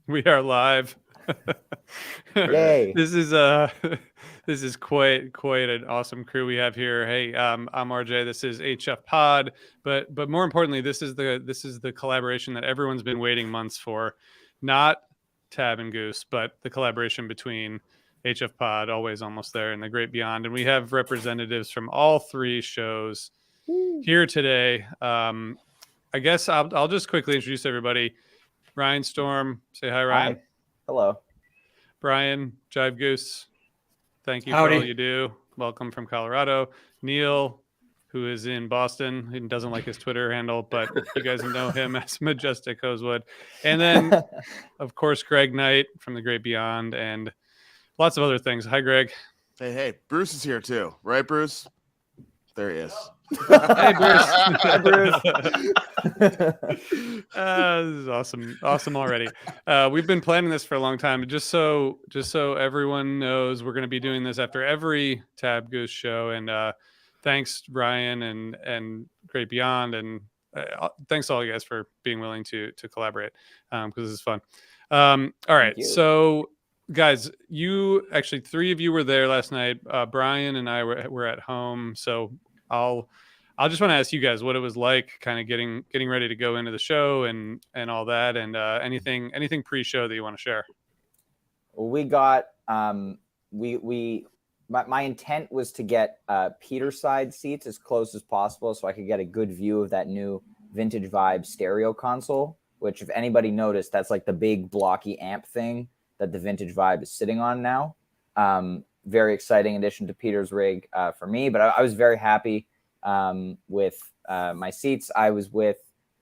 We are live. Yay. This is this is quite an awesome crew we have here. Hey, I'm RJ. This is HF Pod, but more importantly, this is the collaboration that everyone's been waiting months for. Not Tab and Goose, but the collaboration between HF Pod, Always Almost There, and The Great Beyond. And we have representatives from all three shows here today. I guess I'll just quickly introduce everybody. Ryan Storm, say hi, Ryan. Hi. Hello. Brian, Jive Goose, thank you Howdy. for all you do. Welcome from Colorado. Neil, who is in Boston and doesn't like his Twitter handle, but you guys know him as Majestic Hosewood. And then, of course, Greg Knight from The Great Beyond and lots of other things. Hi, Greg. Hey, Bruce is here too, right, Bruce? There he is. Hey, Bruce. Hi, Bruce. This is awesome already. We've been planning this for a long time. Just so everyone knows, we're going to be doing this after every Tab Goose show. And thanks, Ryan and Great Beyond, and thanks to all you guys for being willing to collaborate because this is fun. All right, so guys, you actually three of you were there last night. Brian and I were at home, so I'll just want to ask you guys what it was like, kind of getting ready to go into the show and all that, and anything pre-show that you want to share. We got my intent was to get Peter's side seats as close as possible so I could get a good view of that new Vintage Vibe stereo console, which, if anybody noticed, that's like the big blocky amp thing that the Vintage Vibe is sitting on now. Very exciting addition to Peter's rig for me, but I was very happy with my seats. I was with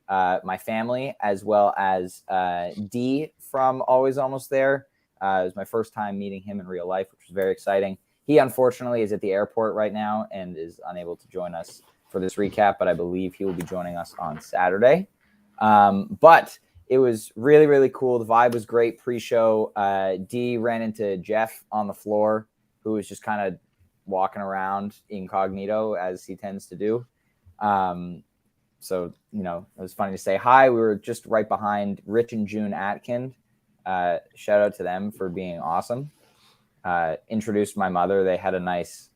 my family as well as D from Always Almost There. It was my first time meeting him in real life, which was very exciting. He unfortunately is at the airport right now and is unable to join us for this recap, but I believe he will be joining us on Saturday. But it was really, really cool. The vibe was great pre-show. D ran into Jeff on the floor, who was just kind of walking around incognito as he tends to do. So, it was funny to say hi. We were just right behind Rich and June Atkin. Shout out to them for being awesome. Introduced my mother. They had a nice,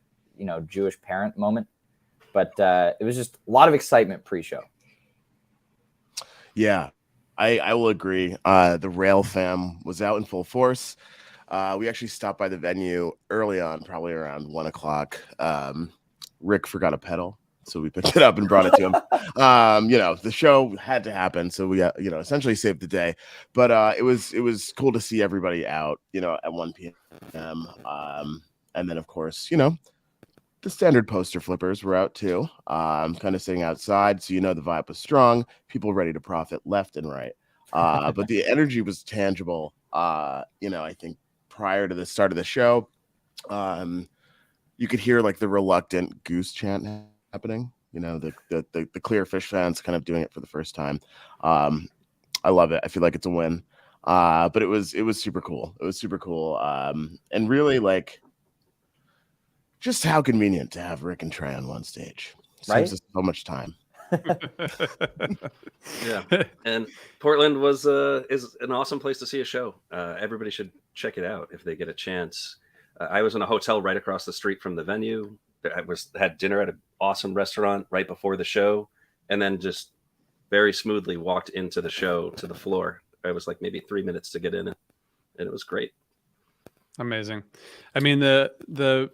Jewish parent moment, but it was just a lot of excitement pre-show. Yeah, I will agree. The Rail fam was out in full force. We actually stopped by the venue early on, probably around 1:00. Rick forgot a pedal, so we picked it up and brought it to him. The show had to happen, so we essentially saved the day. But it was cool to see everybody out, at 1 p.m. And then, of course, the standard poster flippers were out too. Kind of sitting outside, so the vibe was strong. People ready to profit left and right. But the energy was tangible. I think prior to the start of the show, you could hear like the reluctant Goose chant happening. The Clear Fish fans kind of doing it for the first time. I love it. I feel like it's a win. But it was super cool. It was super cool. And really, like, just how convenient to have Rick and Trey on one stage. Saves us so much time. Yeah, and Portland is an awesome place to see a show. Everybody should check it out if they get a chance. I was in a hotel right across the street from the venue. I had dinner at an awesome restaurant right before the show, and then just very smoothly walked into the show to the floor. It was like maybe 3 minutes to get in it, and it was great. Amazing. I mean, the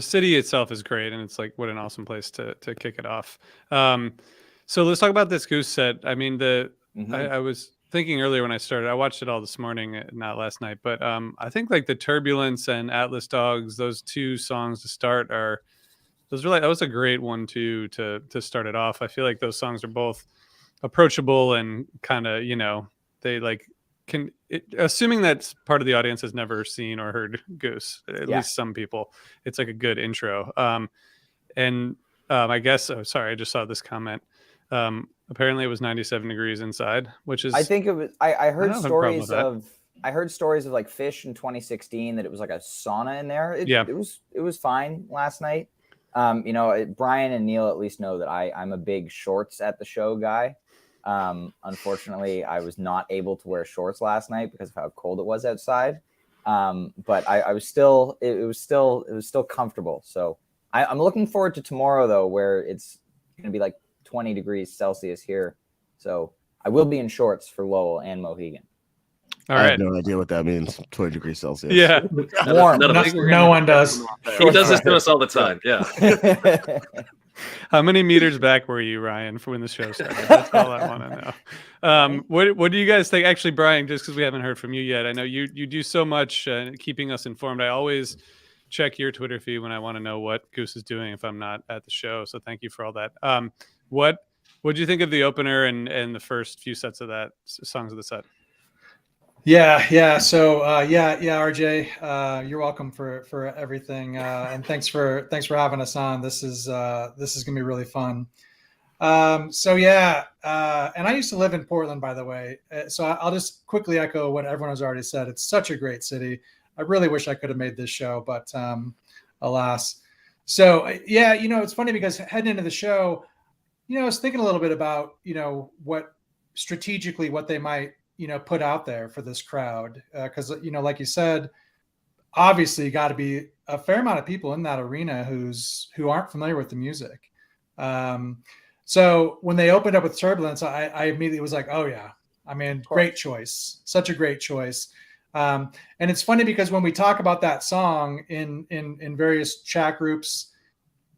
city itself is great, and it's like what an awesome place to kick it off. So let's talk about this Goose set. I mean, I was thinking earlier when I started, I watched it all this morning, not last night, but I think like the Turbulence and Atlas Dogs, those two songs to start that was a great one to start it off. I feel like those songs are both approachable and kind of, they like assuming that part of the audience has never seen or heard Goose, at least some people, it's like a good intro. I guess, sorry, I just saw this comment. Apparently it was 97 degrees inside, which is, I think it was, I heard stories of like Fish in 2016 that it was like a sauna in there. It was fine last night. Brian and Neil at least know that I'm a big shorts at the show guy. Unfortunately, I was not able to wear shorts last night because of how cold it was outside. But I was still, it was still comfortable. So I'm looking forward to tomorrow though, where it's going to be like 20 degrees Celsius here. So I will be in shorts for Lowell and Mohegan. All I right. have no idea what that means. 20 degrees Celsius. Yeah. Warm. None of us. No one does. He does this to us all the time. Yeah. How many meters back were you, Ryan, for when the show started? That's all I want to know. What do you guys think? Actually, Brian, just because we haven't heard from you yet, I know you do so much keeping us informed. I always check your Twitter feed when I want to know what Goose is doing if I'm not at the show. So thank you for all that. What do you think of the opener and the first few sets of that songs of the set? Yeah. So RJ, you're welcome for everything, and thanks for having us on. This is gonna be really fun. And I used to live in Portland, by the way. So I'll just quickly echo what everyone has already said. It's such a great city. I really wish I could have made this show, but alas. So it's funny because heading into the show, I was thinking a little bit about what strategically what they might put out there for this crowd, because like you said, obviously got to be a fair amount of people in that arena who aren't familiar with the music. So when they opened up with Turbulence, I immediately was like, oh yeah, I mean, great choice, such a great choice. And it's funny because when we talk about that song in various chat groups,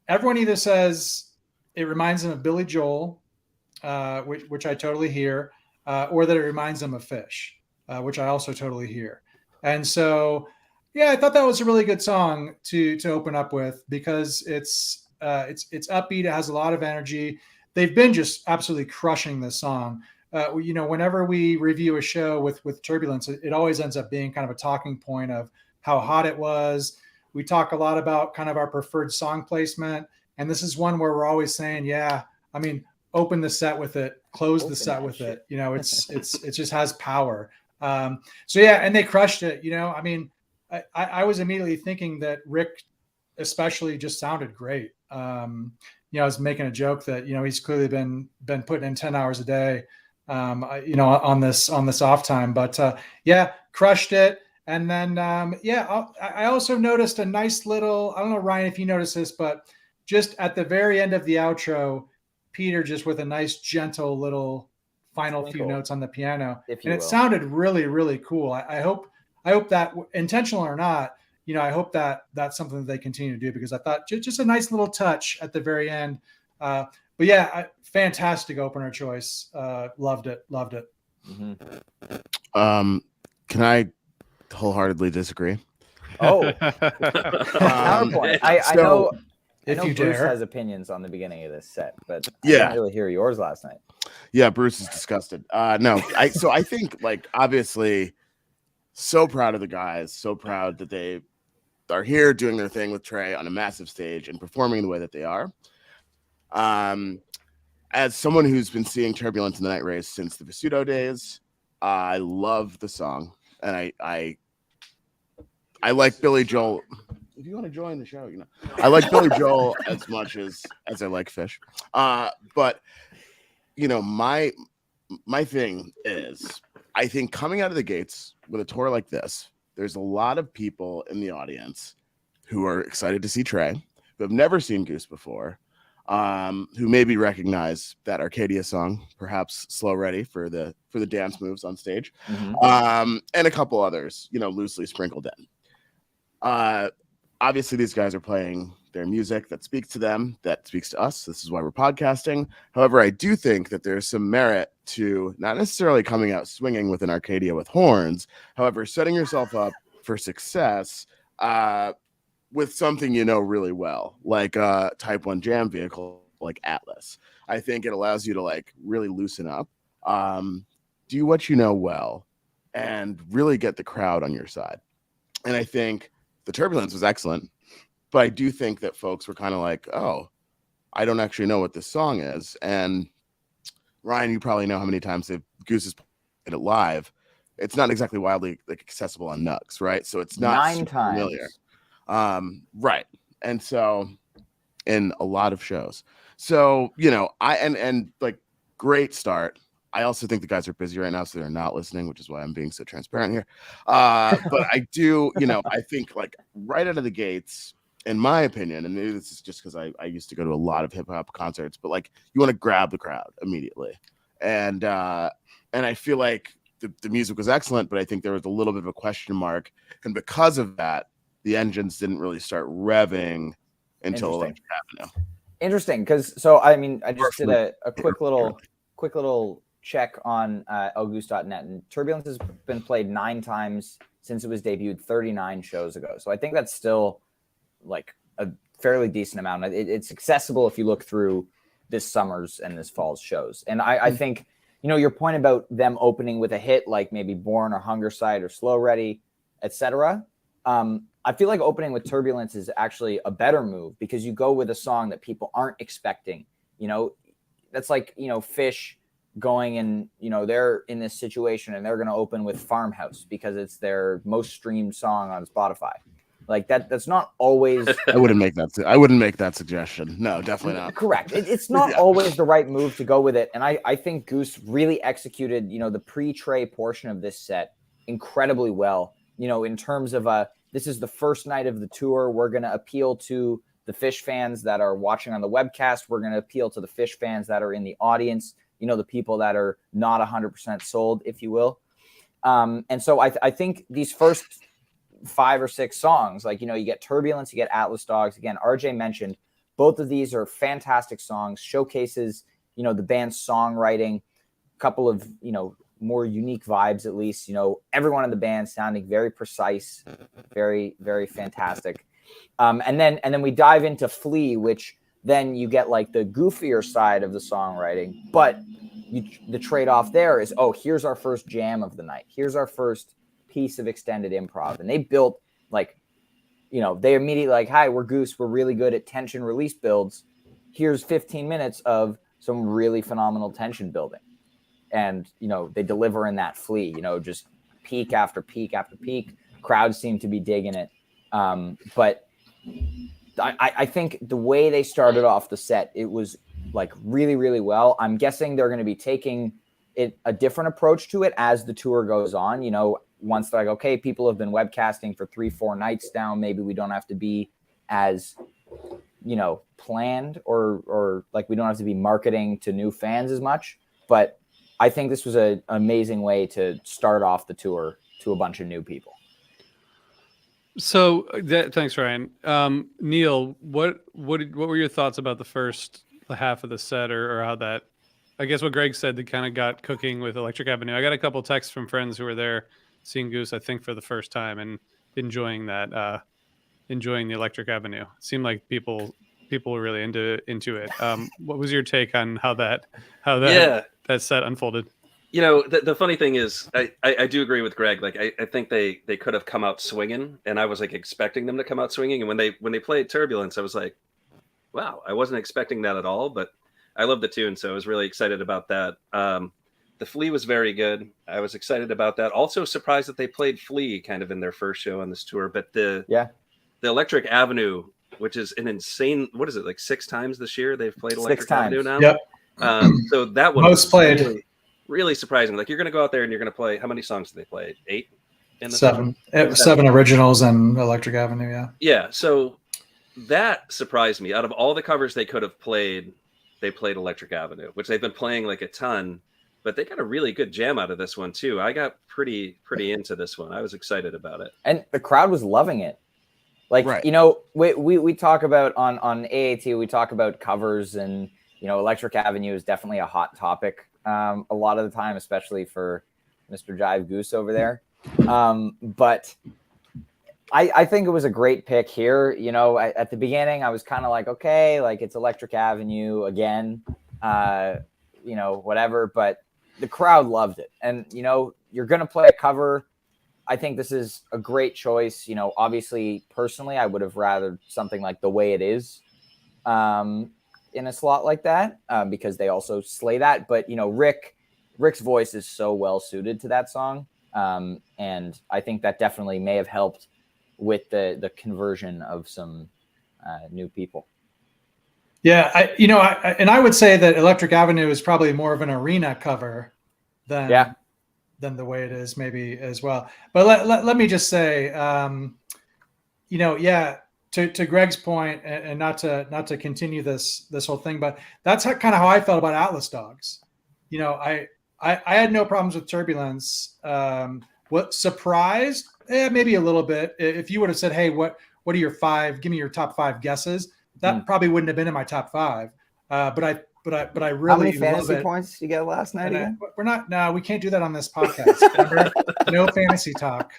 everyone either says it reminds them of Billy Joel, which I totally hear, or that it reminds them of Fish, which I also totally hear. And so, I thought that was a really good song to open up with because it's upbeat. It has a lot of energy. They've been just absolutely crushing this song. Whenever we review a show with Turbulence, it always ends up being kind of a talking point of how hot it was. We talk a lot about kind of our preferred song placement. And this is one where we're always saying, open the set with it, close the set with it. It just has power. And they crushed it. I was immediately thinking that Rick especially just sounded great. I was making a joke that, he's clearly been putting in 10 hours a day, on this off time, but crushed it. And then, I also noticed a nice little, I don't know, Ryan, if you noticed this, but just at the very end of the outro, Peter just with a nice, gentle little final few notes on the piano. And it sounded really, really cool. I hope that, intentional or not, I hope that that's something that they continue to do, because I thought just a nice little touch at the very end. Fantastic opener choice. Loved it. Mm-hmm. Can I wholeheartedly disagree? Oh, PowerPoint. I know. I know Bruce has opinions on the beginning of this set, but I didn't really hear yours last night. Yeah, Bruce is disgusted. I think, like, obviously, so proud of the guys, so proud that they are here doing their thing with Trey on a massive stage and performing the way that they are. As someone who's been seeing Turbulence in the Night Race since the Visuto days, I love the song, and I like Billy Joel. If you want to join the show, I like Billy Joel as much as I like Fish. But my thing is, I think coming out of the gates with a tour like this, there's a lot of people in the audience who are excited to see Trey, who have never seen Goose before, who maybe recognize that Arcadia song, perhaps Slow Ready for the dance moves on stage, and a couple others, loosely sprinkled in. Obviously, these guys are playing their music that speaks to them, that speaks to us. This is why we're podcasting. However, I do think that there's some merit to not necessarily coming out swinging with an Arcadia with horns. However, setting yourself up for success with something really well, like a Type 1 jam vehicle like Atlas. I think it allows you to really loosen up, do what you know well, and really get the crowd on your side. And I think the Turbulence was excellent, but I do think that folks were kind of like, oh, I don't actually know what this song is. And Ryan, you probably know how many times Goose has played it live. It's not exactly wildly accessible on Nugs, right? So it's not 9 times familiar. Right. And so in a lot of shows. So, I great start. I also think the guys are busy right now, so they're not listening, which is why I'm being so transparent here. But I do, I think like right out of the gates, in my opinion, and maybe this is just because I used to go to a lot of hip hop concerts, but like you want to grab the crowd immediately, and I feel like the music was excellent, but I think there was a little bit of a question mark, and because of that, the engines didn't really start revving until Electric Avenue. Interesting, because I just did a quick little check on Goose.net, and Turbulence has been played 9 times since it was debuted 39 shows ago. So I think that's still like a fairly decent amount. It's accessible if you look through this summer's and this fall's shows. And I think, your point about them opening with a hit like maybe Born or Hunger Side or Slow Ready, etc. I feel like opening with Turbulence is actually a better move because you go with a song that people aren't expecting. That's like, Fish going and, they're in this situation and they're going to open with Farmhouse because it's their most streamed song on Spotify. Like that's not always. I wouldn't make that suggestion. No, definitely not. Correct. It's not always the right move to go with it. And I think Goose really executed, the pre-Trey portion of this set incredibly well, in terms of this is the first night of the tour. We're going to appeal to the Fish fans that are watching on the webcast. We're going to appeal to the Fish fans that are in the audience, the people that are not 100% sold, if you will. And so I think these first 5 or 6 songs, like, you get Turbulence, you get Atlas Dogs. Again, RJ mentioned both of these are fantastic songs, showcases, the band's songwriting, a couple of, more unique vibes, at least, everyone in the band sounding very precise, very, very fantastic. And then we dive into Flea, which then you get like the goofier side of the songwriting, but the trade-off there is, here's our first jam of the night. Here's our first piece of extended improv. And they built like, they immediately like, hi, we're Goose. We're really good at tension release builds. Here's 15 minutes of some really phenomenal tension building. And, they deliver in that Flea, just peak after peak after peak. Crowds seem to be digging it. But I think the way they started off the set, it was like really, really well. I'm guessing they're going to be taking a different approach to it as the tour goes on. Once they're like, okay, people have been webcasting for 3-4 nights now. Maybe we don't have to be as, planned or like we don't have to be marketing to new fans as much. But I think this was an amazing way to start off the tour to a bunch of new people. So thanks, Ryan. Neil, what were your thoughts about the first half of the set, or how that, I guess what Greg said, that kind of got cooking with Electric Avenue? I got a couple texts from friends who were there seeing Goose, I think, for the first time and enjoying the Electric Avenue. It seemed like people were really into it. What was your take on how that set unfolded? The funny thing is, I do agree with Greg. Like, I think they could have come out swinging, and I was like expecting them to come out swinging. And when they played Turbulence, I was like, wow, I wasn't expecting that at all. But I love the tune, so I was really excited about that. The Flea was very good. I was excited about that. Also surprised that they played Flea kind of in their first show on this tour. But the Electric Avenue, which is an insane, what is it, like 6 times this year they've played Electric Avenue now? Yep. So that one most played. Really surprising. Like, you're going to go out there and you're going to play, how many songs did they play? 8? 7. 7 originals and Electric Avenue, yeah. Yeah, so that surprised me. Out of all the covers they could have played, they played Electric Avenue, which they've been playing like a ton. But they got a really good jam out of this one too. I got pretty into this one. I was excited about it, and the crowd was loving it. Like, right. We talk about on AAT, we talk about covers, and Electric Avenue is definitely a hot topic a lot of the time, especially for Mr. Jive Goose over there. But I think it was a great pick here. At the beginning, I was kind of like, okay, like it's Electric Avenue again, whatever. But the crowd loved it. And, you're going to play a cover. I think this is a great choice. Obviously, personally, I would have rather something like The Way It Is in a slot like that because they also slay that. But, Rick's voice is so well suited to that song. And I think that definitely may have helped with the conversion of some new people. Yeah, I would say that Electric Avenue is probably more of an arena cover than the way it is maybe as well. But let me just say, to Greg's point, and not to continue this whole thing, but that's kind of how I felt about Atlas Dogs. I had no problems with Turbulence. What surprised? Maybe a little bit. If you would have said, "Hey, what are your 5? Give me your top 5 guesses," that probably wouldn't have been in my top 5. But I really How many love fantasy it. points did you get last night again? We can't do that on this podcast. Remember? No fantasy talk.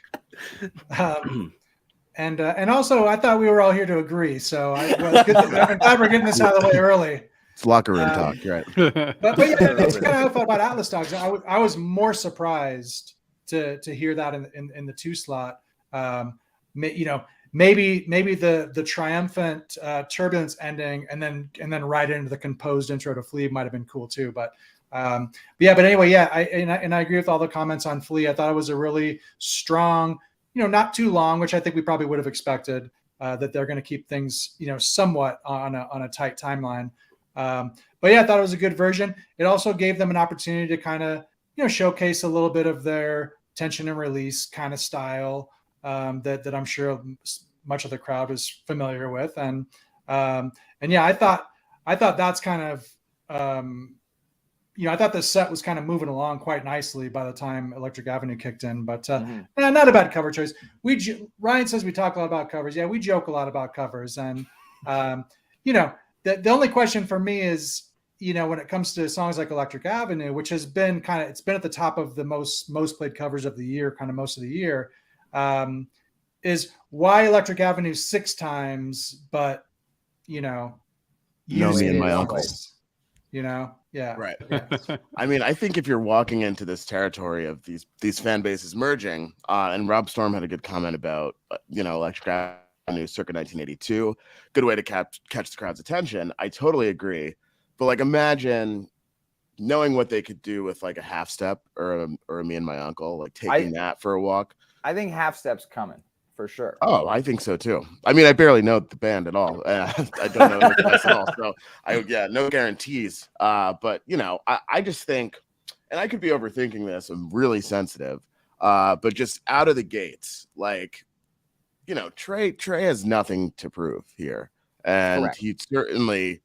And also, I thought we were all here to agree. So I'm glad we're getting this out of the way early. It's locker room talk, right? But yeah, that's kind of how I felt about Atlas Dogs. I was more surprised to hear that in the 2 slot. Maybe the triumphant Turbulence ending and then right into the composed intro to Flea might have been cool too. But anyway, I agree with all the comments on Flea. I thought it was a really strong, not too long, which I think we probably would have expected, that they're going to keep things, somewhat on a tight timeline. But yeah, I thought it was a good version. It also gave them an opportunity to kind of, showcase a little bit of their tension and release kind of style, that I'm sure much of the crowd was familiar with. And yeah, I thought that's kind of, I thought the set was kind of moving along quite nicely by the time Electric Avenue kicked in, but not a bad cover choice. Ryan says we talk a lot about covers. Yeah, we joke a lot about covers. And, the only question for me is, when it comes to songs like Electric Avenue, which has been it's been at the top of the most played covers of the year, kind of most of the year, is why Electric Avenue 6 times, but, No, Me and My Uncle. Yeah. Right. Yeah. I mean, I think if you're walking into this territory of these fan bases merging, and Rob Storm had a good comment about, Electric Avenue circa 1982, good way to catch the crowd's attention. I totally agree. But imagine knowing what they could do with a Half Step or a Me and My Uncle, taking that for a walk. I think Half Step's coming for sure. Oh, I think so too. I mean, I barely know the band at all. I don't know the guys at all. So no guarantees. But I just think, and I could be overthinking this. I'm really sensitive. But just out of the gates, Trey has nothing to prove here, and Correct. he certainly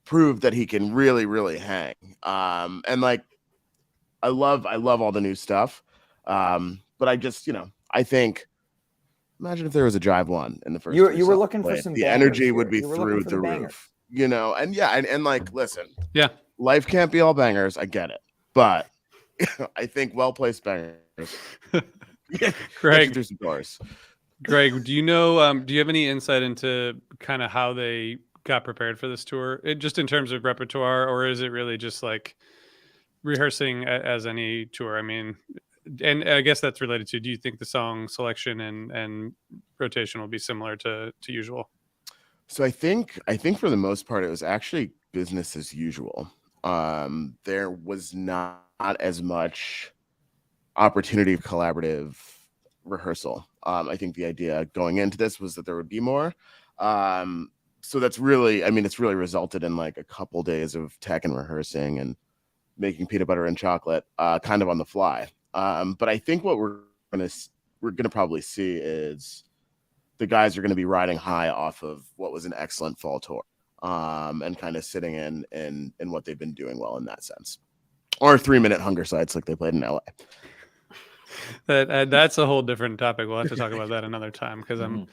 proved that he can really, really hang. And I love all the new stuff. But I just, I think, imagine if there was a Jive 1 in the first. You were looking for some. The energy would be through the roof, and listen, yeah, life can't be all bangers. I get it, but I think well-placed bangers. Greg, through some doors. Greg, do you have any insight into kind of how they got prepared for this tour, just in terms of repertoire, or is it really just rehearsing as any tour? I mean, and I guess that's related to, do you think the song selection and rotation will be similar to usual? So I think for the most part, it was actually business as usual. There was not as much opportunity for collaborative rehearsal. I think the idea going into this was that there would be more. So that's really, it's really resulted in a couple days of tech and rehearsing and making peanut butter and chocolate, kind of on the fly. But I think what we're gonna probably see is the guys are going to be riding high off of what was an excellent fall tour, and kind of sitting in what they've been doing well in that sense, or 3-minute hunger sites like they played in LA. That's a whole different topic. We'll have to talk about that another time, because I'm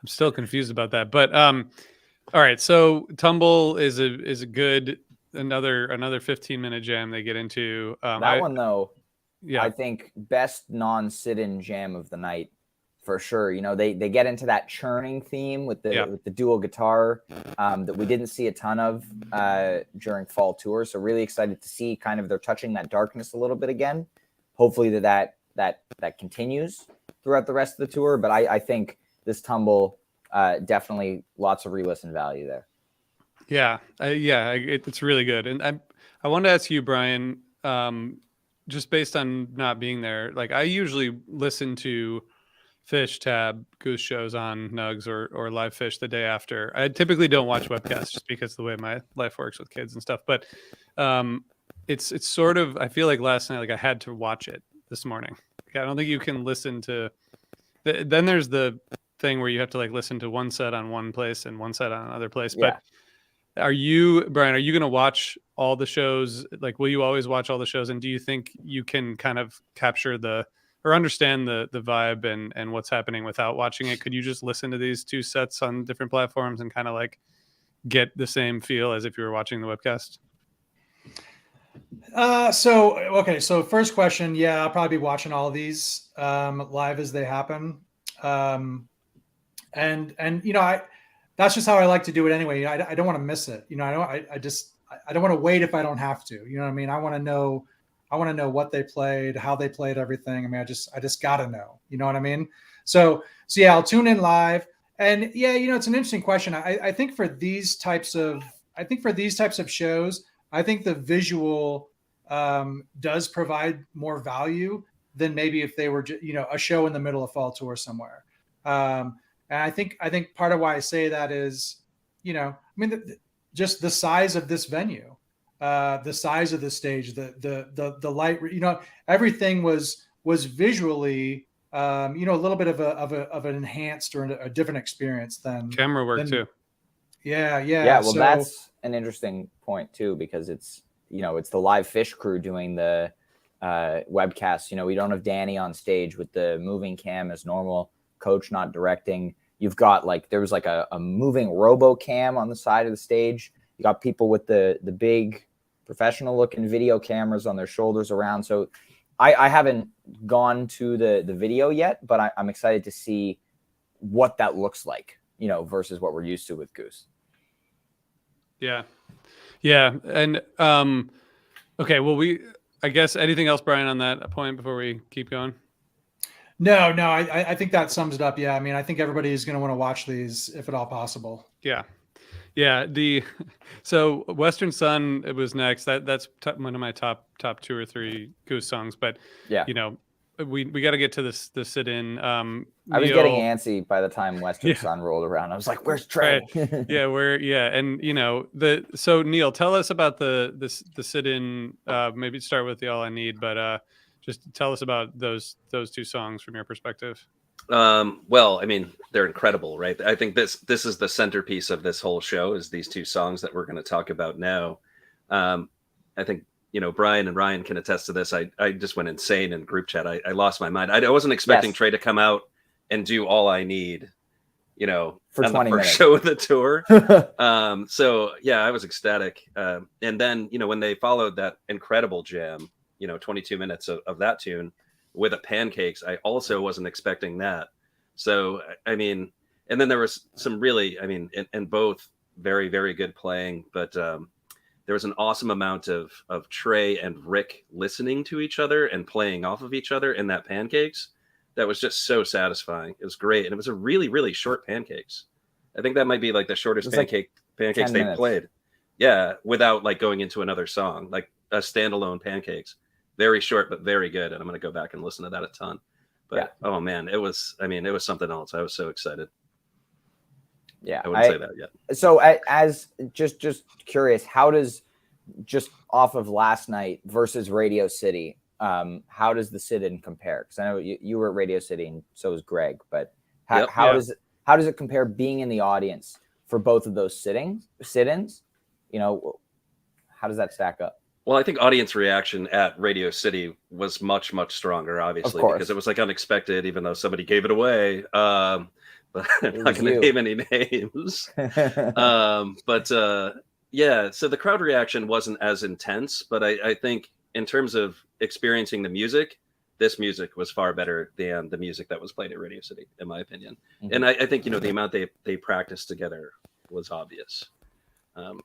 still confused about that. But all right, so Tumble is a good another 15-minute jam they get into. That one though, yeah, I think best non-sit-in jam of the night for sure. They get into that churning theme with the dual guitar, that we didn't see a ton of during fall tour. So really excited to see kind of they're touching that darkness a little bit again. Hopefully that continues throughout the rest of the tour. But I think this Tumble, definitely lots of re-listen value there. Yeah, it's really good. And I wanted to ask you, Brian, just based on not being there, I usually listen to Fish, Tab, Goose shows on Nugs or Live Fish the day after. I typically don't watch webcasts just because of the way my life works with kids and stuff. But it's sort of, I feel like last night, like I had to watch it this morning. Like, I don't think you can listen to. Then there's the thing where you have to like listen to one set on one place and one set on another place. Yeah. But are you, Brian? Are you going to watch all the shows? Like, will you always watch all the shows? And do you think you can kind of capture or understand the vibe and what's happening without watching it? Could you just listen to these two sets on different platforms and kind of like get the same feel as if you were watching the webcast? So first question, yeah, I'll probably be watching all of these live as they happen. And that's just how I like to do it anyway. I don't want to miss it. I don't want to wait if I don't have to. You know what I mean? I want to know what they played, how they played everything. I mean, I just gotta know. You know what I mean? So yeah, I'll tune in live. And yeah, it's an interesting question. I think for these types of shows, I think the visual does provide more value than maybe if they were, a show in the middle of fall tour somewhere. And I think part of why I say that is, just the size of this venue, the size of the stage, the light, everything was visually, a little bit of an enhanced or a different experience than camera work too. Yeah. Well, that's an interesting point too, because it's the live fish crew doing the webcast. We don't have Danny on stage with the moving cam as normal, coach not directing. You've got there was like a moving robo cam on the side of the stage. You got people with the big professional looking video cameras on their shoulders around. So I haven't gone to the video yet, but I'm excited to see what that looks like, versus what we're used to with Goose. Yeah. And okay, well, I guess anything else, Brian, on that point before we keep going? No, I think that sums it up. Yeah, I mean, I think everybody is going to want to watch these if at all possible. Yeah. So Western Sun, it was next. That's one of my top 2 or 3 Goose songs. But yeah, we got to get to the sit-in. I was getting antsy by the time Western Sun rolled around. I was like, "Where's Trey?" Right. And so Neil, tell us about the sit-in. Maybe start with the All I Need, but just tell us about those 2 songs from your perspective. Well, I mean, they're incredible, right? I think this is the centerpiece of this whole show, is these 2 songs that we're going to talk about now. I think, Brian and Ryan can attest to this. I just went insane in group chat. I lost my mind. I wasn't expecting Trey to come out and do All I Need, for 20 minutes show of the tour. So yeah, I was ecstatic. And then, when they followed that incredible jam, 22 minutes of that tune with a Pancakes, I also wasn't expecting that. So, I mean, and then there was some really, and both very, very good playing, but there was an awesome amount of Trey and Rick listening to each other and playing off of each other in that Pancakes. That was just so satisfying. It was great. And it was a really, really short Pancakes. I think that might be like the shortest Pancakes they played. Yeah. Without going into another song, like a standalone Pancakes. Very short, but very good. And I'm going to go back and listen to that a ton. But oh man, it was something else. I was so excited. Yeah. I wouldn't say that yet. So as just curious, how does, just off of last night versus Radio City, how does the sit-in compare? Because I know you were at Radio City and so was Greg, but how does it compare being in the audience for both of those sit-ins? How does that stack up? Well, I think audience reaction at Radio City was much, much stronger, obviously, because it was unexpected, even though somebody gave it away. But I'm not going to name any names. Yeah, so the crowd reaction wasn't as intense, but I think in terms of experiencing the music, this music was far better than the music that was played at Radio City, in my opinion. Mm-hmm. And I think, the amount they practiced together was obvious.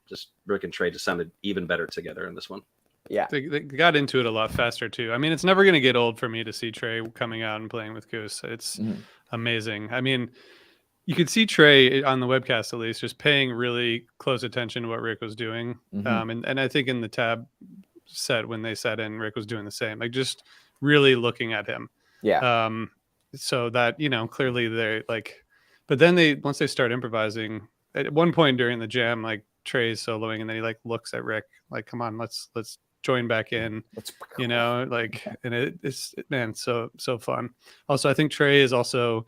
Just Rick and Trey just sounded even better together in this one. Yeah, they got into it a lot faster too. I mean, it's never going to get old for me to see Trey coming out and playing with Goose. It's amazing. I mean, you could see Trey on the webcast, at least, just paying really close attention to what Rick was doing. And I think in the tab set, when they sat in, Rick was doing the same, just really looking at him. Yeah. So that, clearly they're but then once they start improvising, at one point during the jam, Trey's soloing, and then he looks at Rick come on, let's join back in, you know, like, and it's man, so fun. Also, I think Trey is also,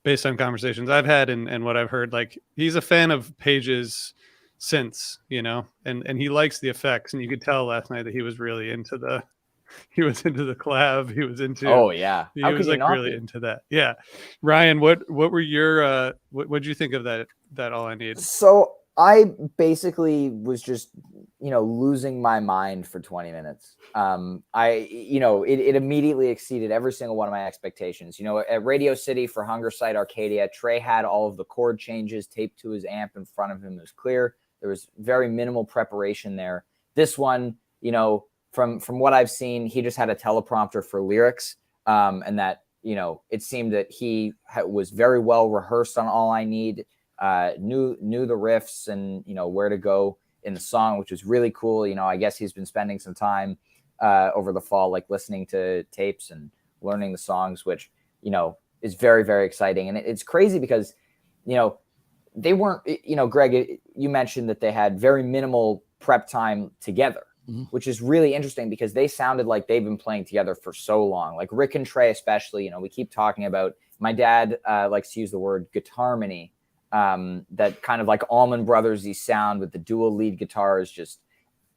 based on conversations I've had and what I've heard, like he's a fan of Page's synths, you know, and he likes the effects, and you could tell last night that he was really into the collab. He was into, Oh yeah, he how was could you like not really be? into that. Yeah. Ryan, what were your what'd you think of that All I Need? So I basically was just, losing my mind for 20 minutes. It immediately exceeded every single one of my expectations. At Radio City for Hunger Site Arcadia, Trey had all of the chord changes taped to his amp in front of him. It was clear. There was very minimal preparation there. This one, from what I've seen, he just had a teleprompter for lyrics, and that, it seemed that he was very well rehearsed on All I Need, knew the riffs and, where to go in the song, which was really cool. I guess he's been spending some time over the fall, like listening to tapes and learning the songs, which, is very, very exciting. And it's crazy because, they weren't, Greg, you mentioned that they had very minimal prep time together, which is really interesting because they sounded like they've been playing together for so long. Like Rick and Trey, especially, we keep talking about, my dad likes to use the word guitarmony, that kind of like Allman Brothers-y sound with the dual lead guitars just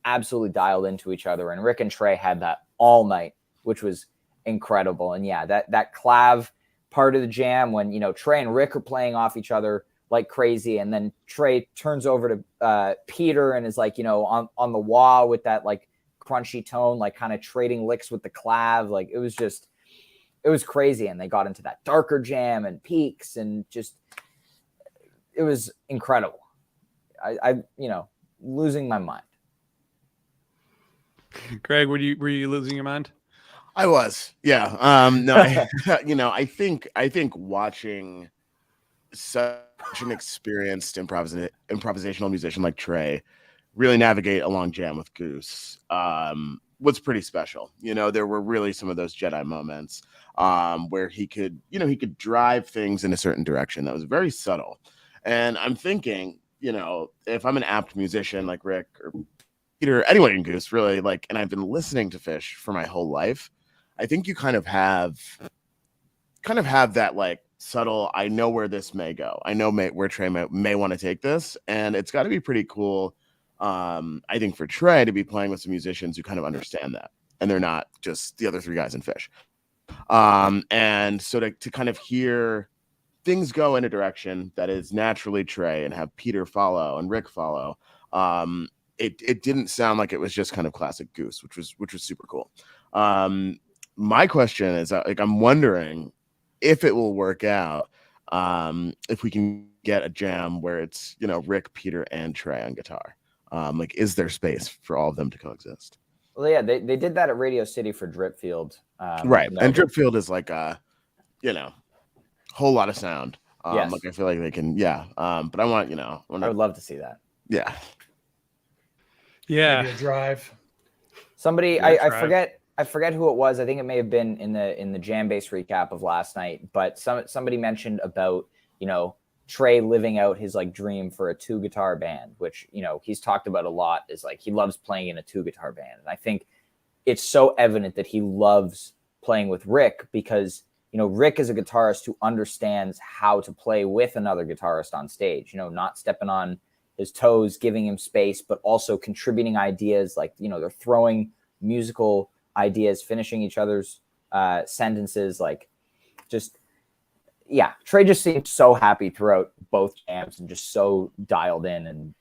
absolutely dialed into each other. And Rick and Trey had that all night, which was incredible. And yeah, that clav part of the jam when, Trey and Rick are playing off each other like crazy. And then Trey turns over to Peter and is like, on the wah with that like crunchy tone, like kind of trading licks with the clav. Like it was crazy. And they got into that darker jam and peaks and just, it was incredible. I losing my mind. Greg, were you losing your mind? I was, yeah. No, I think watching such an experienced improvisational musician like Trey really navigate a long jam with Goose was pretty special. There were really some of those Jedi moments where he could drive things in a certain direction that was very subtle. And I'm thinking, if I'm an apt musician like Rick or Peter, anyone in Goose, really, like, and I've been listening to Fish for my whole life, I think you kind of have that like subtle, I know where this may go. I know where Trey may want to take this. And it's got to be pretty cool, I think, for Trey to be playing with some musicians who kind of understand that. And they're not just the other three guys in Fish. And so to kind of hear things go in a direction that is naturally Trey and have Peter follow and Rick follow, it didn't sound like it was just kind of classic Goose, which was super cool. My question is, like, I'm wondering if it will work out, if we can get a jam where it's, Rick, Peter, and Trey on guitar. Like, is there space for all of them to coexist? Well, yeah, they did that at Radio City for Dripfield. Right. And Dripfield is like whole lot of sound. Yes. Like I feel like they can, but I want, I would love to see that. Yeah. Maybe a drive. Somebody, I forget who it was. I think it may have been in the Jam Base recap of last night, but somebody mentioned about, Trey living out his like dream for a 2-guitar band, which, he's talked about a lot, is like he loves playing in a 2-guitar band. And I think it's so evident that he loves playing with Rick because, Rick is a guitarist who understands how to play with another guitarist on stage, not stepping on his toes, giving him space, but also contributing ideas. Like, they're throwing musical ideas, finishing each other's sentences. Like, just, yeah, Trey just seemed so happy throughout both jams and just so dialed in, and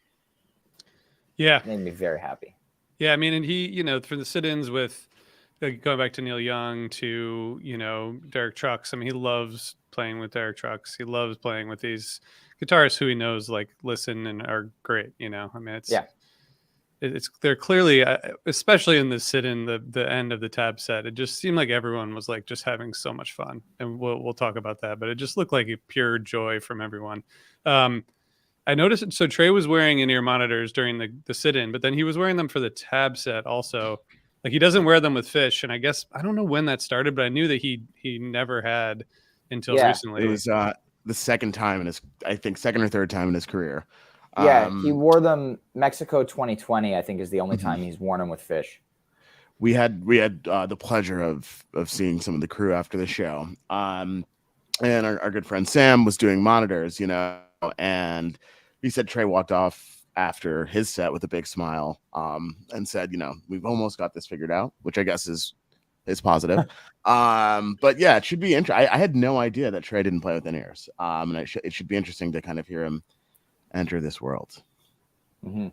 made me very happy. Yeah, I mean, and he, for the sit-ins with going back to Neil Young to, Derek Trucks. I mean, he loves playing with Derek Trucks. He loves playing with these guitarists who he knows like listen and are great. I mean, they're clearly, especially in the sit-in, the end of the tab set, it just seemed like everyone was like just having so much fun. And we'll talk about that, but it just looked like a pure joy from everyone. I noticed, so Trey was wearing in-ear monitors during the sit-in, but then he was wearing them for the tab set also. Like, he doesn't wear them with Fish, and I guess I don't know when that started, but I knew that he never had until recently. It was the second or third time in his career. Yeah, he wore them Mexico 2020, I think, is the only time he's worn them with Fish. we had the pleasure of seeing some of the crew after the show. And our good friend Sam was doing monitors, and he said Trey walked off after his set with a big smile, and said, we've almost got this figured out, which I guess is positive. But yeah, it should be interesting. I had no idea that Trey didn't play with in-ears. And it should be interesting to kind of hear him enter this world. Mm-hmm.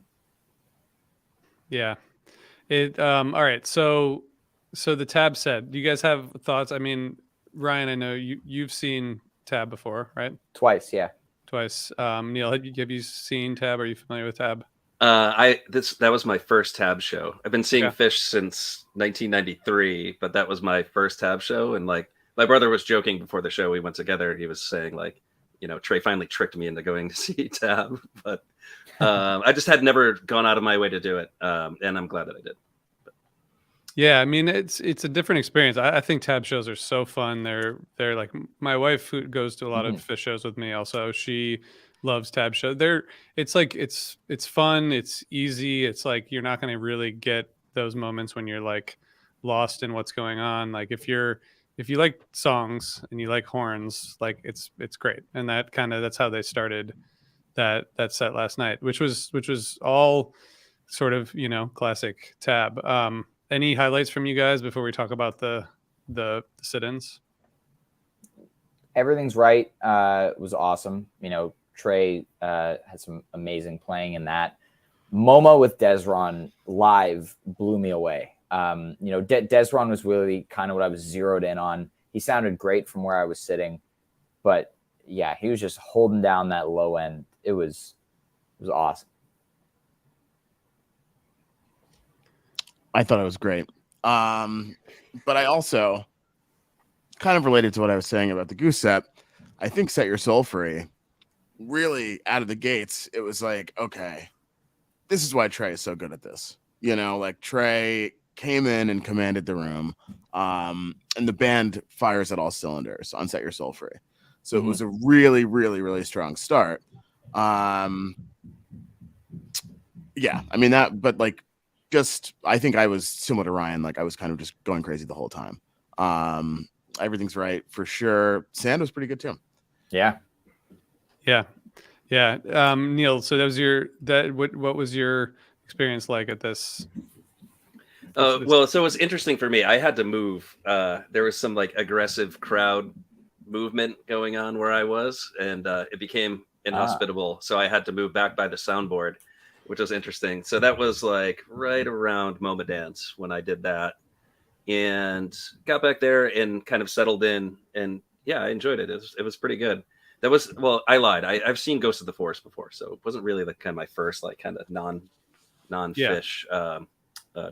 Yeah. All right. So the Tab set, do you guys have thoughts? I mean, Ryan, I know you've seen Tab before, right? Twice, yeah. Twice. Neil, have you seen Tab? Are you familiar with Tab? That was my first Tab show. I've been seeing Okay. Fish since 1993, but that was my first Tab show. And like my brother was joking before the show we went together. He was saying like, Trey finally tricked me into going to see Tab, but I just had never gone out of my way to do it, and I'm glad that I did. Yeah, I mean it's a different experience. I think Tab shows are so fun. They're like, my wife who goes to a lot of Fish shows with me also, she loves Tab show. It's like it's fun, it's easy. It's like you're not going to really get those moments when you're like lost in what's going on. Like if you like songs and you like horns, like it's great. And that's how they started that set last night, which was all sort of, classic Tab. Any highlights from you guys before we talk about the sit-ins? Everything's right. It was awesome. Trey had some amazing playing in that. MoMA with Desron live blew me away. Desron was really kind of what I was zeroed in on. He sounded great from where I was sitting, but yeah, he was just holding down that low end. It was awesome. I thought it was great. But I also, kind of related to what I was saying about the Goose set, I think Set Your Soul Free, really out of the gates, it was like, okay, this is why Trey is so good at this. Like Trey came in and commanded the room, and the band fires at all cylinders on Set Your Soul Free. So it was a really, really, really strong start. Yeah, I mean that, but like, I think I was similar to Ryan. Like I was kind of just going crazy the whole time. Everything's right for sure. Sand was pretty good too. Yeah. Neil, so what was your experience like at this? Well, so it was interesting for me. I had to move. There was some like aggressive crowd movement going on where I was, and it became inhospitable. So I had to move back by the soundboard, which was interesting. So that was like right around MoMA Dance when I did that, and got back there and kind of settled in. And yeah, I enjoyed it. It was pretty good. I lied. I've seen Ghost of the Forest before, so it wasn't really like kind of my first like kind of non-Fish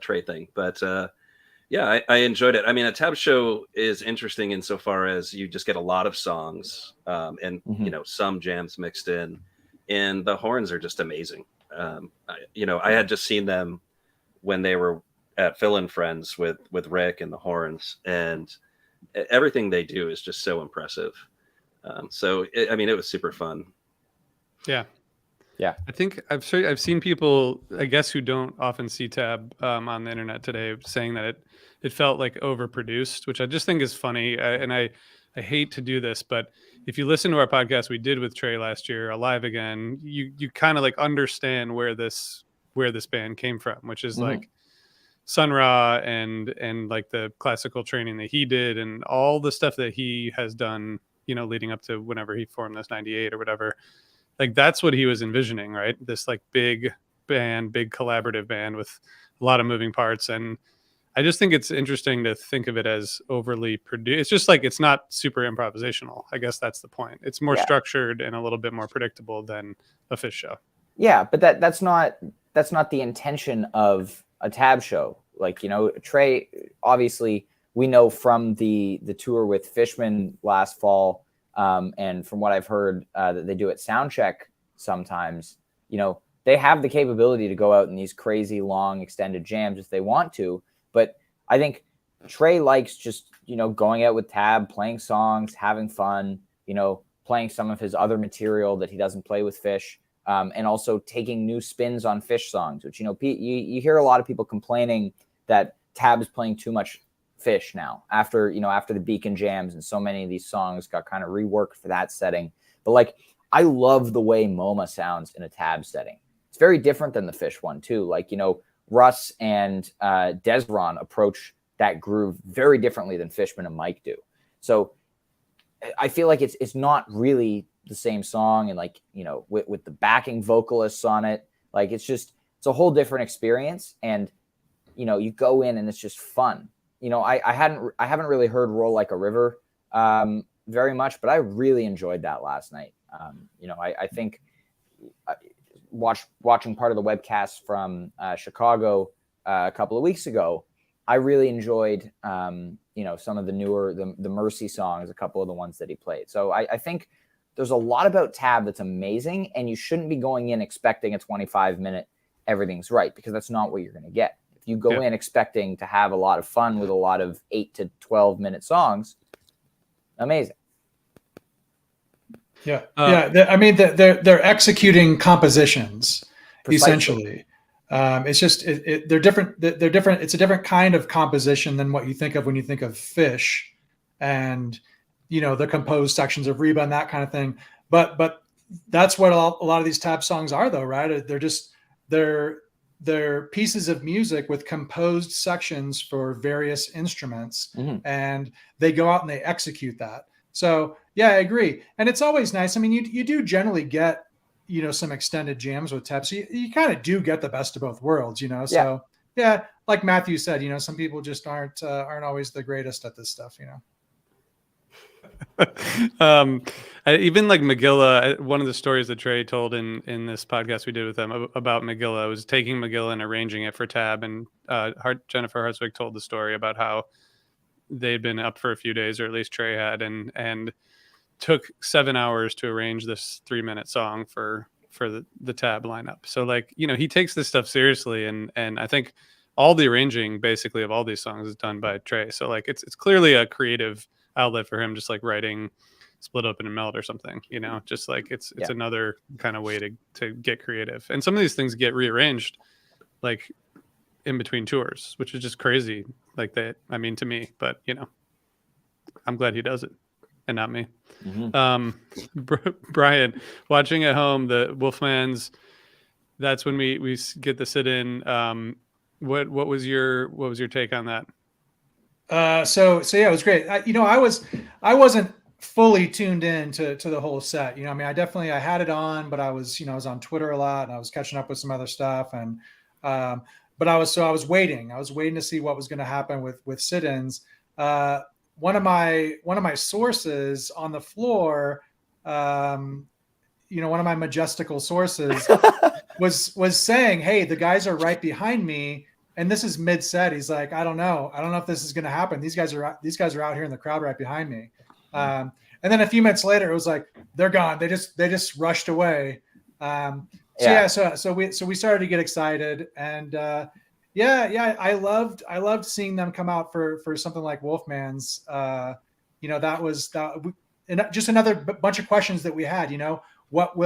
Trey thing. But yeah, I enjoyed it. I mean, a Tab show is interesting insofar as you just get a lot of songs, and some jams mixed in, and the horns are just amazing. I had just seen them when they were at Phil and Friends with Rick and the horns, and everything they do is just so impressive. It was super fun. Yeah. Yeah. I think I've seen people, I guess, who don't often see Tab on the internet today saying that it felt like overproduced, which I just think is funny. I hate to do this, but if you listen to our podcast we did with Trey last year, Alive Again, you kind of like understand where this band came from, which is like Sun Ra and like the classical training that he did and all the stuff that he has done, leading up to whenever he formed this 98 or whatever. Like that's what he was envisioning, right? This like big band, big collaborative band with a lot of moving parts. And I just think it's interesting to think of it as overly produced. It's just like, it's not super improvisational. I guess that's the point. It's more structured and a little bit more predictable than a Fish show. Yeah. But that's not the intention of a Tab show. Like, Trey, obviously we know from the tour with Fishman last fall, and from what I've heard that they do at Soundcheck sometimes, they have the capability to go out in these crazy long extended jams if they want to. But I think Trey likes just, going out with Tab, playing songs, having fun, playing some of his other material that he doesn't play with Fish, and also taking new spins on Fish songs, which, you hear a lot of people complaining that Tab is playing too much Fish now after the Beacon jams, and so many of these songs got kind of reworked for that setting. But like, I love the way MoMA sounds in a Tab setting. It's very different than the Fish one too. Like, Russ and Desron approach that groove very differently than Fishman and Mike do. So I feel like it's not really the same song, and like, with the backing vocalists on it, like it's a whole different experience. And you go in and it's just fun. I haven't really heard Roll Like a River very much, but I really enjoyed that last night. I think watching part of the webcast from Chicago a couple of weeks ago, I really enjoyed some of the newer the Mercy songs, a couple of the ones that he played. So I think there's a lot about Tab that's amazing, and you shouldn't be going in expecting a 25-minute everything's right, because that's not what you're going to get. If you go in expecting to have a lot of fun with a lot of 8 to 12-minute songs, amazing. Yeah, I mean, they're executing compositions essentially. It's just they're different. They're different. It's a different kind of composition than what you think of when you think of Fish, and the composed sections of Reba and that kind of thing. But that's what a lot of these Tab songs are, though, right? They're pieces of music with composed sections for various instruments, and they go out and they execute that. So yeah, I agree. And it's always nice. I mean, you do generally get, some extended jams with Tab. So you kind of do get the best of both worlds, So yeah, like Matthew said, some people just aren't always the greatest at this stuff, Even like Megillah, one of the stories that Trey told in this podcast we did with him about Megillah was taking Megillah and arranging it for Tab. And Jennifer Hartswick told the story about how they'd been up for a few days, or at least Trey had, and took 7 hours to arrange this 3-minute song for the Tab lineup. So like, he takes this stuff seriously, and I think all the arranging basically of all these songs is done by Trey. So like, it's clearly a creative outlet for him, just like writing Split Open and Melt or something, just like it's another kind of way to get creative. And some of these things get rearranged like in between tours, which is just crazy. Like that, I mean, to me, but I'm glad he does it and not me. Brian, watching at home, the Wolfmans, that's when we get the sit in. What was your take on that? So yeah, it was great. I wasn't fully tuned in to the whole set. I mean, I had it on, but I was on Twitter a lot, and I was catching up with some other stuff. And, but I was waiting to see what was going to happen with sit-ins. One of my sources on the floor, one of my majestical sources was saying, "Hey, the guys are right behind me." And this is mid-set. He's like, I don't know if this is going to happen. These guys are out here in the crowd right behind me. And then a few minutes later, it was like, they're gone. They just rushed away. So we started to get excited, and I loved seeing them come out for something like Wolfman's. That was just another bunch of questions that we had. What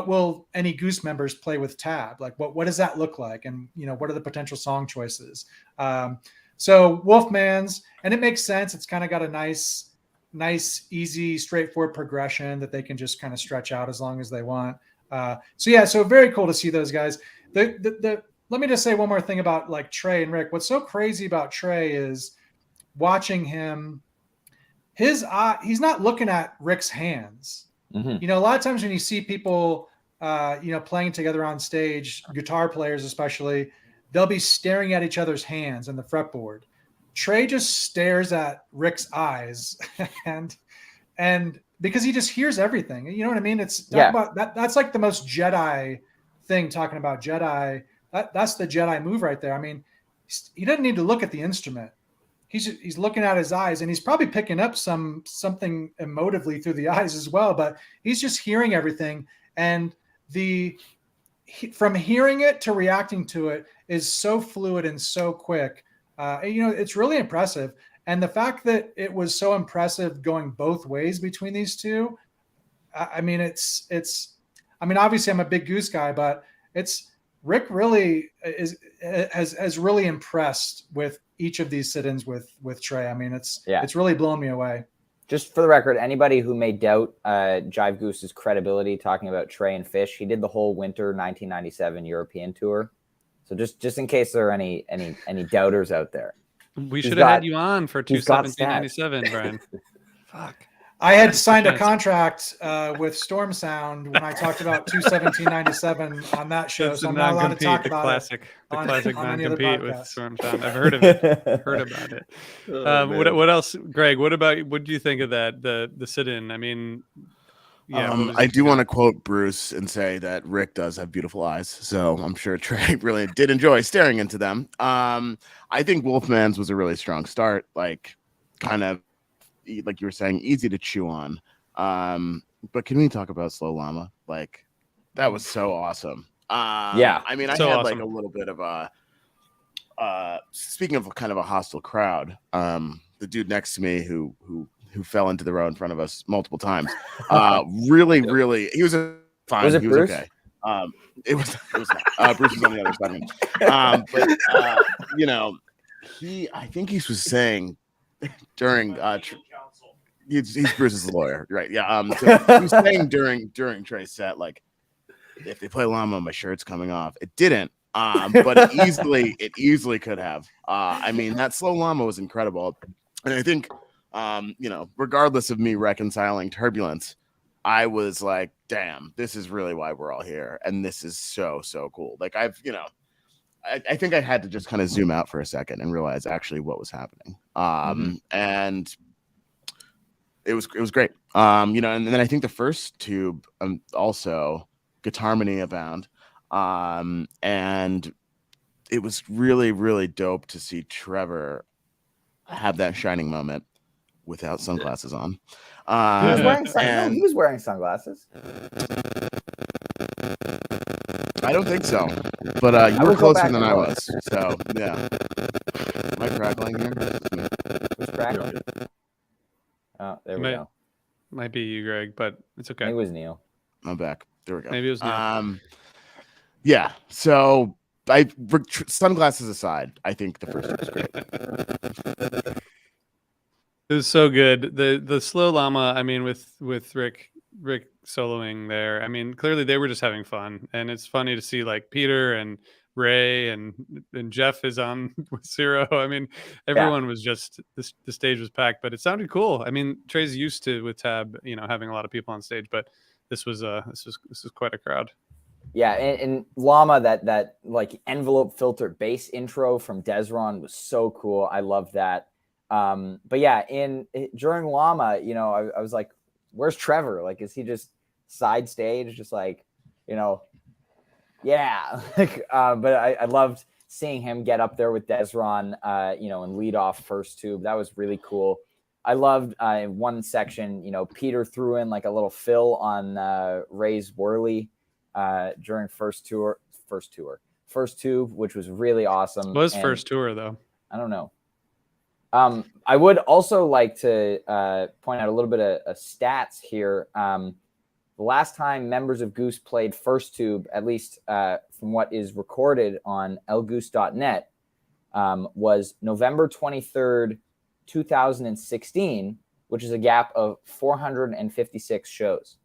will any Goose members play with Tab? Like, what does that look like? And, what are the potential song choices? So Wolfman's, and it makes sense. It's kind of got a nice, easy, straightforward progression that they can just kind of stretch out as long as they want. So very cool to see those guys. Let me just say one more thing about like Trey and Rick. What's so crazy about Trey is watching him, he's not looking at Rick's hands. A lot of times when you see people, playing together on stage, guitar players especially, they'll be staring at each other's hands and the fretboard. Trey just stares at Rick's eyes, and because he just hears everything. You know what I mean? It's about that. That's like the most Jedi thing. Talking about Jedi, that's the Jedi move right there. I mean, he doesn't need to look at the instrument. He's looking at his eyes, and he's probably picking up something emotively through the eyes as well, but he's just hearing everything. And from hearing it to reacting to it is so fluid and so quick. It's really impressive. And the fact that it was so impressive going both ways between these two, I mean, obviously I'm a big Goose guy, but it's Rick really has really impressed with each of these sit-ins with Trey. I mean, it's really blown me away. Just for the record, anybody who may doubt Jive Goose's credibility talking about Trey and Fish, he did the whole winter 1997 European tour. So just in case there are any doubters out there, we should have had you on for 2/17/97, Brian. Fuck. I had signed a contract with Storm Sound when I talked about 2/17/97 on that show, so I'm not allowed to talk about classic non-compete with Storm Sound. I've heard of it. What else, Greg? What do you think of that? The sit-in. I mean, yeah. I do want to quote Bruce and say that Rick does have beautiful eyes, so I'm sure Trey really did enjoy staring into them. I think Wolfman's was a really strong start, like kind of. Like you were saying, easy to chew on. But can we talk about Slow Llama? Like, that was so awesome. Yeah. I mean, I had like a little bit of a speaking of kind of a hostile crowd, the dude next to me who fell into the row in front of us multiple times. Really, he was fine. Was it he Bruce? Was okay. It was Bruce was on the other side of him. But you know, I think he was saying during he's Bruce's lawyer, right? Yeah. So he was saying during Trey's set, like, if they play Llama, my shirt's coming off. It didn't, but it easily could have. I mean, that Slow Llama was incredible, and I think, regardless of me reconciling Turbulence, I was like, damn, this is really why we're all here, and this is so cool. Like I think I had to just kind of zoom out for a second and realize actually what was happening. And it was great. And then I think the first tube also Guitarmony abound. And it was really dope to see Trevor have that shining moment without sunglasses on. He was wearing sunglasses. I don't think so, but you were closer than I was. So yeah, am I crackling here? Who's crackling? Oh, there we go. Might be you, Greg, but it's okay. It was Neil. I'm back. There we go. Maybe it was Neil. Yeah. So sunglasses aside, I think the first one was great. It was so good. The Slow Llama. I mean, with Rick soloing there. I mean, clearly they were just having fun, and it's funny to see like Peter and Ray and Jeff is on with Zero. I mean, everyone was just the stage was packed, but it sounded cool. I mean, Trey's used to with Tab, having a lot of people on stage, but this was quite a crowd. Yeah, and Llama, that like envelope filter bass intro from Desron was so cool. I loved that. But yeah, during Llama, I was like, where's Trevor? Like, is he just side stage, just like, yeah. But I loved seeing him get up there with Desron, and lead off first tube. That was really cool. I loved in one section, Peter threw in like a little fill on Ray's Whirly during first tube, which was really awesome. What was first tour though? I don't know. I would also like to point out a little bit of stats here. The last time members of Goose played first tube, at least from what is recorded on lgoose.net, was November 23rd, 2016, which is a gap of 456 shows.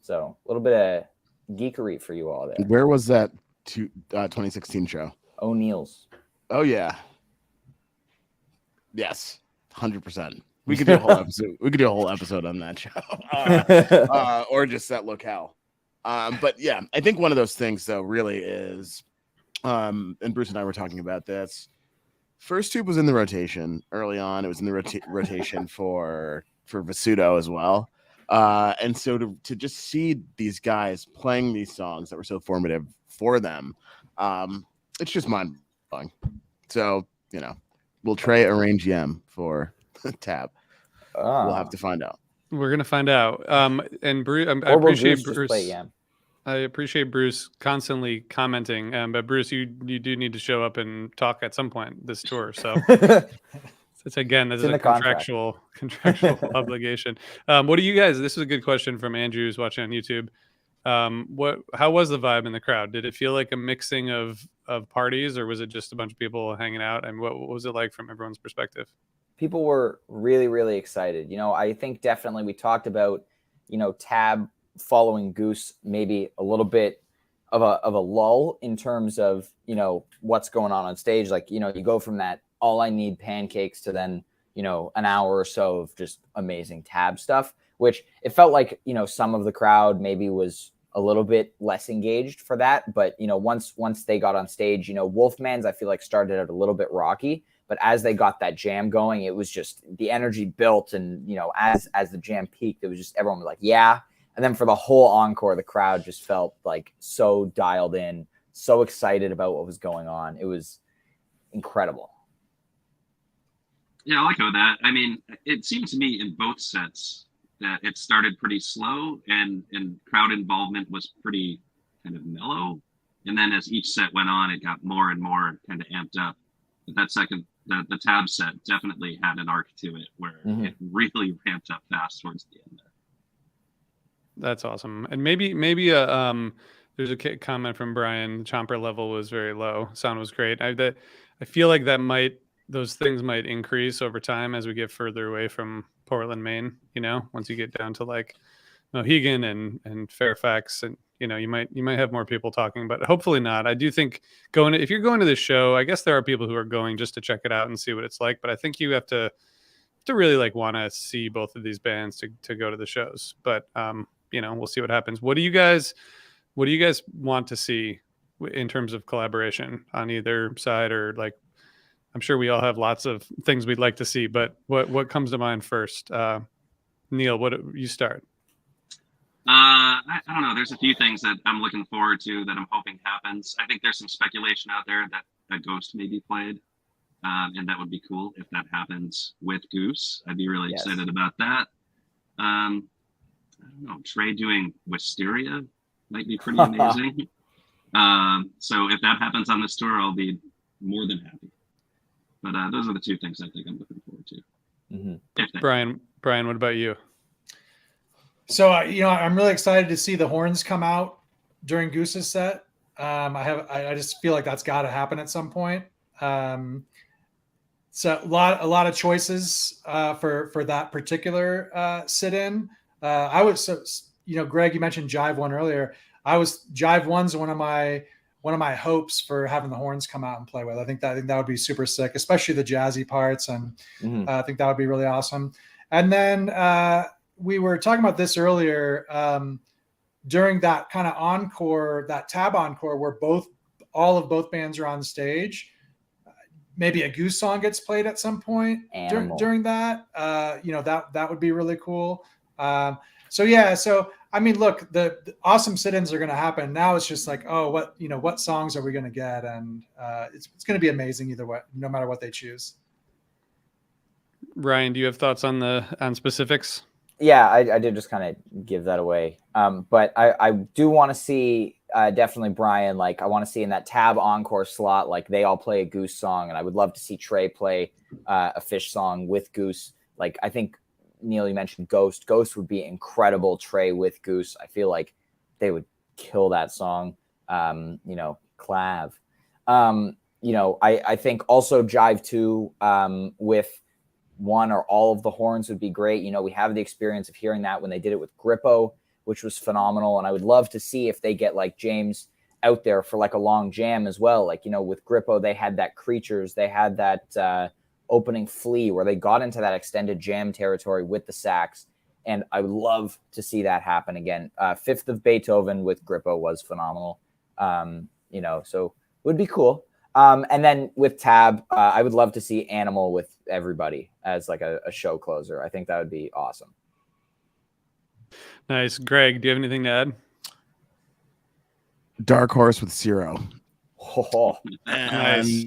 So a little bit of geekery for you all there. Where was that 2016 show? O'Neill's. Oh, yeah. Yes, 100%. We could do a whole episode. We could do a whole episode on that show, or just that locale. But yeah, I think one of those things though really is, and Bruce and I were talking about this. First tube was in the rotation early on. It was in the rotation for Vasudo as well, and so to just see these guys playing these songs that were so formative for them, it's just mind blowing. So will Trey arrange Yem for Tab? We'll have to find out. We're gonna find out. And Bruce, I appreciate Bruce. I appreciate Bruce constantly commenting. But Bruce, you do need to show up and talk at some point this tour. So it's again, this is a contractual obligation. What do you guys? This is a good question from Andrew who's watching on YouTube. How was the vibe in the crowd? Did it feel like a mixing of parties, or was it just a bunch of people hanging out? And what was it like from everyone's perspective? People were really, really excited. I think definitely we talked about, Tab following Goose, maybe a little bit of a lull in terms of, what's going on stage. Like, you go from that All I Need pancakes to then, an hour or so of just amazing Tab stuff, which it felt like, some of the crowd maybe was a little bit less engaged for that. But, once they got on stage, Wolfman's, I feel like started out a little bit rocky, but as they got that jam going, it was just the energy built. And, as the jam peaked, it was just everyone was like, yeah. And then for the whole encore, the crowd just felt like so dialed in, so excited about what was going on. It was incredible. Yeah, I like that. I mean, it seemed to me in both sets that it started pretty slow and crowd involvement was pretty kind of mellow. And then as each set went on, it got more and more kind of amped up. But that second, the Tab set definitely had an arc to it where it really ramped up fast towards the end there. That's awesome. And maybe there's a comment from Brian. The chomper level was very low. Sound was great. I feel like those things might increase over time as we get further away from Portland, Maine. Once you get down to like Mohegan and Fairfax, and you might have more people talking, but hopefully not. I do think if you're going to this show, I guess there are people who are going just to check it out and see what it's like. But I think you have to really like want to see both of these bands to go to the shows. But we'll see what happens. What do you guys want to see in terms of collaboration on either side? Or like, I'm sure we all have lots of things we'd like to see, but what comes to mind first? Neil, what you start? I don't know. There's a few things that I'm looking forward to that I'm hoping happens. I think there's some speculation out there that Ghost may be played. And that would be cool if that happens with Goose. I'd be really excited about that. I don't know. Trey doing Wisteria might be pretty amazing. So if that happens on this tour, I'll be more than happy. But those are the two things I think I'm looking forward to. Mm-hmm. Brian, what about you? So, I'm really excited to see the horns come out during Goose's set. I just feel like that's got to happen at some point. So a lot of choices for that particular sit-in. Greg, you mentioned Jive One earlier. Jive One's one of my hopes for having the horns come out and play with. I think that would be super sick, especially the jazzy parts, and I think that would be really awesome. And then we were talking about this earlier during that kind of encore, that Tab encore, where all of both bands are on stage. Maybe a Goose song gets played at some point during that. That would be really cool. So I mean, look, the awesome sit-ins are going to happen. Now it's just like, what songs are we going to get? And it's going to be amazing either way, no matter what they choose. Ryan, do you have thoughts on specifics? Yeah, I did just kind of give that away. But I do want to see definitely Brian. Like, I want to see in that Tab encore slot, like they all play a Goose song, and I would love to see Trey play a Fish song with Goose. Like, I think Neil, you mentioned Ghost. Ghost would be incredible. Trey with Goose, I feel like they would kill that song. Clav. I think also Jive 2 with one or all of the horns would be great. We have the experience of hearing that when they did it with Grippo, which was phenomenal. And I would love to see if they get like James out there for like a long jam as well. Like, with Grippo, they had that Creatures, they had that opening Flea where they got into that extended jam territory with the sax. And I would love to see that happen again. Fifth of Beethoven with Grippo was phenomenal. So it would be cool. And then with Tab, I would love to see Animal with everybody as like a show closer. I think that would be awesome. Nice. Greg, do you have anything to add? Dark Horse with Zero. Oh, nice.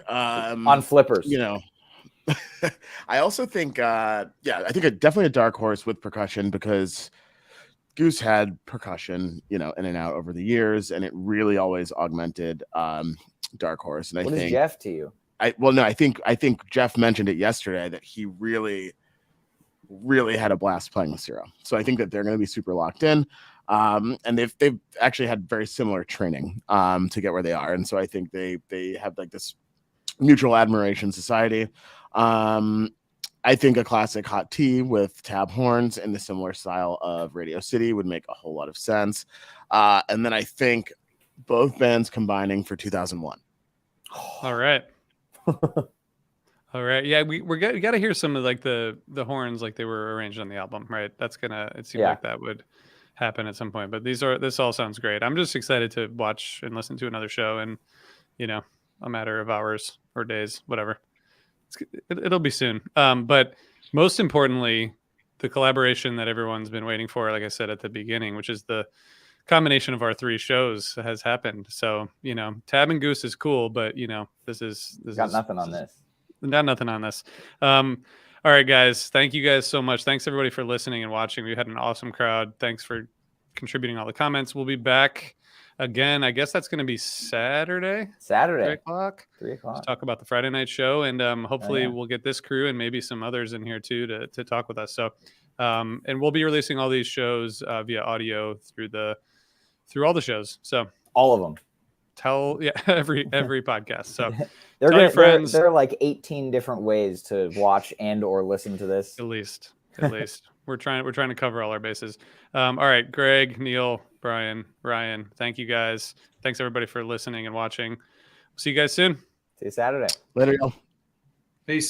On flippers. I also think, I think definitely a Dark Horse with percussion, because Goose had percussion, in and out over the years, and it really always augmented Dark Horse. And what is Jeff to you? I think Jeff mentioned it yesterday that he really, really had a blast playing with Zero. So I think that they're going to be super locked in. And they've actually had very similar training to get where they are, and so I think they have like this mutual admiration society. I think a classic hot tea with tab horns in the similar style of Radio City would make a whole lot of sense. And then I think both bands combining for 2001. All right. All right. Yeah, we got to hear some of like the horns like they were arranged on the album, right? It seems like that would happen at some point. But this all sounds great. I'm just excited to watch and listen to another show in, a matter of hours or days, whatever. It'll be soon. But most importantly, the collaboration that everyone's been waiting for, like I said at the beginning, which is the combination of our 3 shows, has happened. So, Tab and Goose is cool, but this got nothing on this. Got nothing on this. All right, guys. Thank you guys so much. Thanks everybody for listening and watching. We had an awesome crowd. Thanks for contributing all the comments. We'll be back again. I guess that's going to be Saturday. 3 o'clock. 3 o'clock. Let's talk about the Friday night show, and hopefully we'll get this crew and maybe some others in here too to talk with us. So, and we'll be releasing all these shows via audio through all the shows. So all of them. Every podcast. So there are like 18 different ways to watch and or listen to this. At least we're trying to cover all our bases. All right, Greg, Neil, Brian, Ryan, thank you guys. Thanks everybody for listening and watching. See you guys soon. See you Saturday. Later, y'all.